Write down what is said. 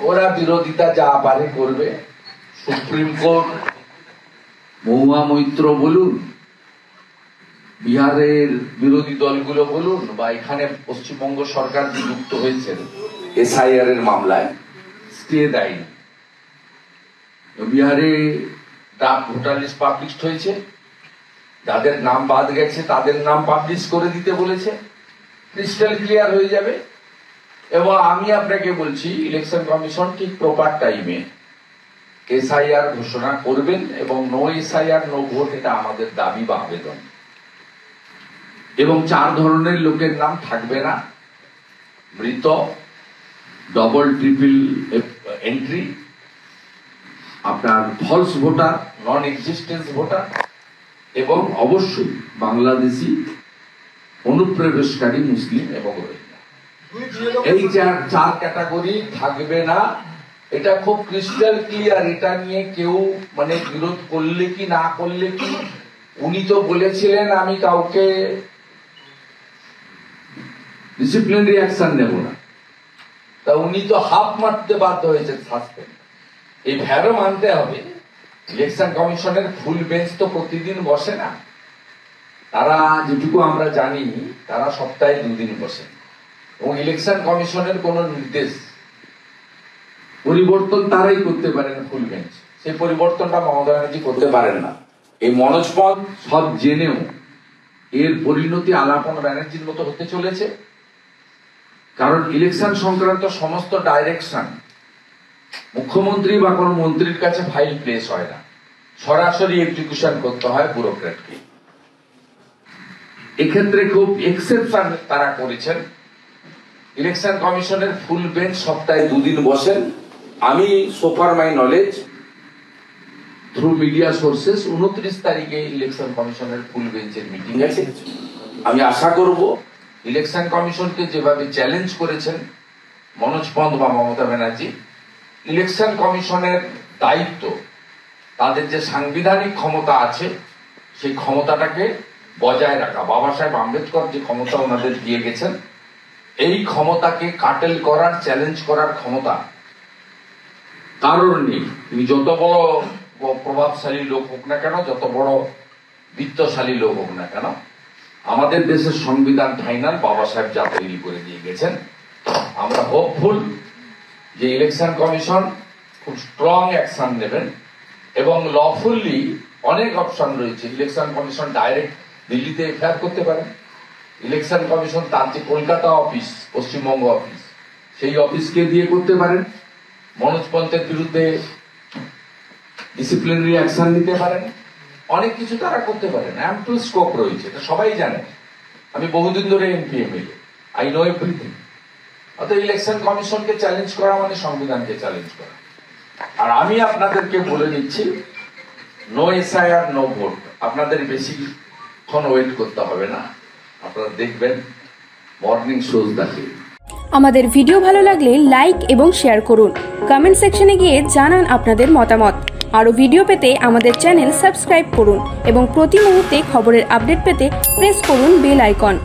ওরা বিরোধিতা যা পারে করবে। সুপ্রিম কোর্ট, মহুয়া মৈত্র বলুন, বিহারের বিরোধী দলগুলো বলুন, বা এখানে পশ্চিমবঙ্গ সরকার যে যুক্ত হয়েছেন এসআইআর এর মামলায়, স্টে দেয়নি। বিহারে ড্রাফট ভোটার লিস্ট পাবলিশ হয়েছে, যাদের নাম বাদ গেছে তাদের নাম পাবলিশ করে দিতে বলেছে, ক্রিস্টাল ক্লিয়ার হয়ে যাবে। এবং আমি আপনাকে বলছি, ইলেকশন কমিশন ঠিক প্রপার টাইমে এসআইআর ঘোষণা করবেন, এবং নো এসআইআর নো ভোট, এটা আমাদের দাবি বা আবেদন। এবং 4 ধরনের লোকের নাম থাকবে না: মৃত, ডবল ট্রিপল এন্ট্রি, আপনার false voter, non existence voter, এবং অবশ্যই বাংলাদেশি অনুপ্রবেশকারী মুসলিম এবং রোহিঙ্গা। এই 4 ক্যাটাগরি থাকবে না, এটা খুব ক্রিস্টাল ক্লিয়ার। এটা নিয়ে কেউ মানে বিরোধ করলে কি না করলে কি, উনি তো বলেছিলেন আমি কাউকে ডিসিপ্লিনারি অ্যাকশন নেব না, তা উনি তো হাফ মারতে বাধ্য হয়েছেন সাসপেন্ড। এই ভ্যারও মানতে হবে, ইলেকশন কমিশনের ফুল বেঞ্চ তো প্রতিদিন বসে না, তারা যেটুকু আমরা জানি তারা সপ্তাহে 2 দিন বসে, এবং ইলেকশন কমিশনের কোন নির্দেশ পরিবর্তন তারাই করতে পারেন ফুল বেঞ্চ, সেই পরিবর্তনটা মমতা ব্যানার্জি করতে পারেন না। এই মনোজ পদ সব জেনেও এর পরিণতি আলাপন ব্যানার্জির মতো হতে চলেছে, কারণ ইলেকশন সংক্রান্ত সমস্ত ডাইরেকশন মুখ্যমন্ত্রী বা কোনো মন্ত্রীর কাছে ফাইল প্লেস হয় না, সরাসরি এক্সিকিউশন করতে হয় ব্যুরোক্র্যাটকে। এক্ষেত্রে খুব এক্সেপশন তারা করেছেন। ইলেকশন কমিশনের ফুল বেঞ্চ সপ্তাহে 2 দিন বসেন। আমি সোফার my knowledge through media sources 29 তারিখে ইলেকশন কমিশনের ফুল বেঞ্চের মিটিং আছে। আমি আশা করব ইলেকশন কমিশনকে যেভাবে চ্যালেঞ্জ করেছেন মনোজ পন্থ বা মমতা ব্যানার্জি, ইলেকশন কমিশনের দায়িত্ব, তাদের যে সাংবিধানিক ক্ষমতা আছে সেই ক্ষমতাটাকে বজায় রাখা। বাবা সাহেব আম্বেদকর যে ক্ষমতা ওনাদের দিয়ে গেছেন, এই ক্ষমতাকে কাটেল করার, চ্যালেঞ্জ করার ক্ষমতা কারোর নেই। তুমি যত বড় প্রভাবশালী লোক হোক না কেন, যত বড় বিত্তশালী লোক হোক না কেন, আমাদের দেশের সংবিধান ফাইনাল, বাবা সাহেব যা তৈরি করে দিয়ে গেছেন। আমরা হোপফুল যে ইলেকশন কমিশন খুব স্ট্রং অ্যাকশন নেবেন, এবং লফুলি অনেক অপশন রয়েছে। ইলেকশন কমিশন ডাইরেক্ট দিল্লিতে এফআইআর করতে পারেন, ইলেকশন কমিশন তার যে কলকাতা অফিস, পশ্চিমবঙ্গ অফিস, সেই অফিসকে দিয়ে করতে পারেন, মনোজ পন্থের বিরুদ্ধে ডিসিপ্লিনারি অ্যাকশন নিতে পারেন, অনেক কিছু তারা করতে পারেন। অ্যাম্পল স্কোপ রয়েছে, এটা সবাই জানে। আমি বহুদিন ধরে MP MLA, I know everything. অর্থাৎ ইলেকশন কমিশনকে চ্যালেঞ্জ করা মানে সংবিধানকে চ্যালেঞ্জ করা। আর আমি আপনাদেরকে বলে দিচ্ছি, নো এসআইআর নো ভোট, আপনাদের বেশিক্ষণ ওয়েট করতে হবে না, আপনারা দেখবেন মর্নিং শোজ দেখে। আমাদের ভিডিও ভালো লাগলে লাইক এবং শেয়ার করুন, কমেন্ট সেকশনে গিয়ে জানান আপনাদের মতামত। আরও ভিডিও পেতে আমাদের চ্যানেল সাবস্ক্রাইব করুন এবং প্রতি মুহূর্তে খবরের আপডেট পেতে প্রেস করুন বেল আইকন।